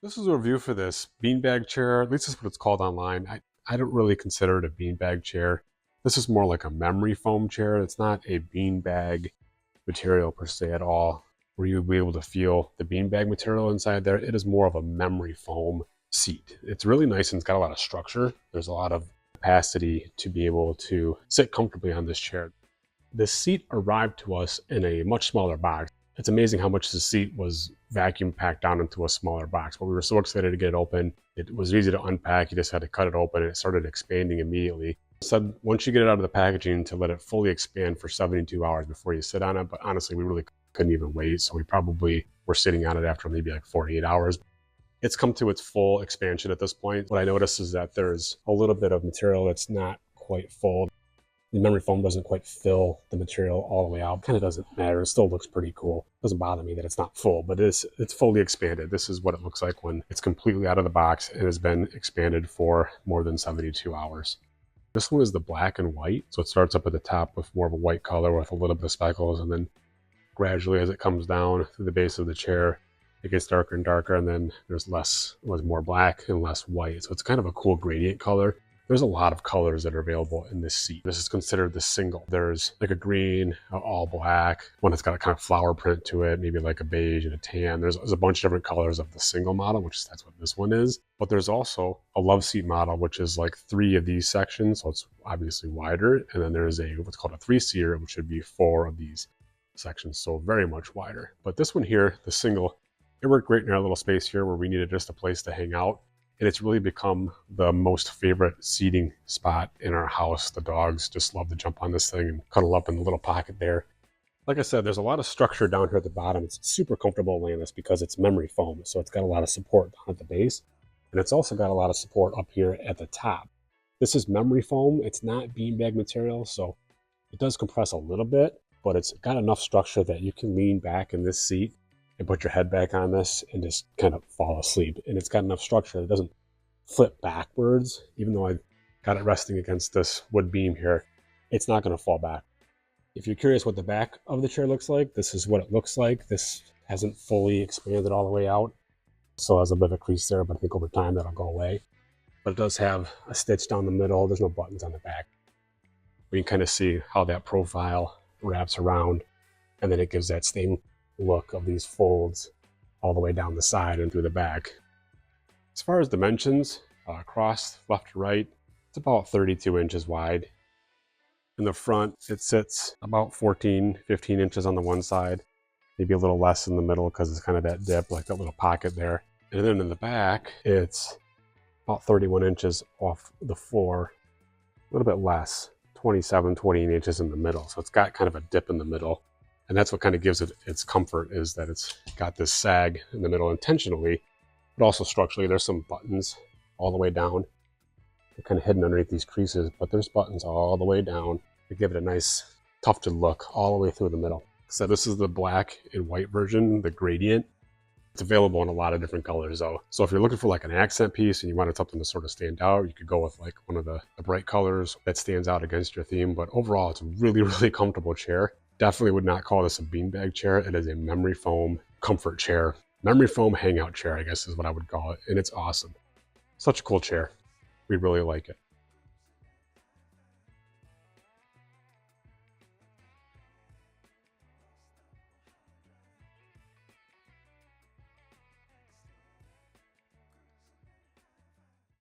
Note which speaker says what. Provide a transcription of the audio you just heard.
Speaker 1: This is a review for this beanbag chair. At least that's what it's called online. I don't really consider it a beanbag chair. This is more like a memory foam chair. It's not a beanbag material per se at all, where you'll be able to feel the beanbag material inside there. It is more of a memory foam seat. It's really nice and it's got a lot of structure. There's a lot of capacity to be able to sit comfortably on this chair. This seat arrived to us in a much smaller box. It's amazing how much the seat was vacuum packed down into a smaller box, but we were so excited to get it open. It was easy to unpack. You just had to cut it open and it started expanding immediately. So once you get it out of the packaging, to let it fully expand for 72 hours before you sit on it. But honestly, we really couldn't even wait. So we probably were sitting on it after maybe like 48 hours. It's come to its full expansion at this point. What I noticed is that there's a little bit of material that's not quite full. The memory foam doesn't quite fill the material all the way out. Kind of doesn't matter. It still looks pretty cool. It doesn't bother me that it's not full, but it's fully expanded. This is what it looks like when it's completely out of the box and has been expanded for more than 72 hours. This one is the black and white. So it starts up at the top with more of a white color with a little bit of speckles, and then gradually as it comes down through the base of the chair, it gets darker and darker, and then there's more black and less white. So it's kind of a cool gradient color. There's a lot of colors that are available in this seat. This is considered the single. There's like a green, all black, one that's got a kind of flower print to it, maybe like a beige and a tan. There's a bunch of different colors of the single model, that's what this one is. But there's also a love seat model, which is like 3 of these sections. So it's obviously wider. And then there's what's called a 3-seater, which would be 4 of these sections. So very much wider. But this one here, the single, it worked great in our little space here where we needed just a place to hang out. And it's really become the most favorite seating spot in our house. The dogs just love to jump on this thing and cuddle up in the little pocket there. Like I said, there's a lot of structure down here at the bottom. It's super comfortable laying this because it's memory foam. So it's got a lot of support down at the base. And it's also got a lot of support up here at the top. This is memory foam. It's not beanbag material. So it does compress a little bit, but it's got enough structure that you can lean back in this seat and put your head back on this and just kind of fall asleep. And it's got enough structure that it doesn't flip backwards. Even though I've got it resting against this wood beam here, it's not going to fall back. If you're curious what the back of the chair looks like, this is what it looks like. This hasn't fully expanded all the way out. So there's a bit of a crease there, but I think over time that'll go away. But it does have a stitch down the middle. There's no buttons on the back. We can kind of see how that profile wraps around, and then it gives that same look of these folds all the way down the side and through the back. As far as dimensions, across left to right, it's about 32 inches wide. In the front, it sits about 14, 15 inches on the one side, maybe a little less in the middle because it's kind of that dip, like that little pocket there. And then in the back, it's about 31 inches off the floor, a little bit less, 27, 28 inches in the middle. So it's got kind of a dip in the middle. And that's what kind of gives it its comfort, is that it's got this sag in the middle intentionally, but also structurally. There's some buttons all the way down. They're kind of hidden underneath these creases, but there's buttons all the way down to give it a nice tufted look all the way through the middle. So this is the black and white version, the gradient. It's available in a lot of different colors though. So if you're looking for like an accent piece and you wanted something to sort of stand out, you could go with like one of the bright colors that stands out against your theme. But overall, it's a really, really comfortable chair. Definitely would not call this a beanbag chair. It is a memory foam comfort chair. Memory foam hangout chair, I guess is what I would call it. And it's awesome. Such a cool chair. We really like it.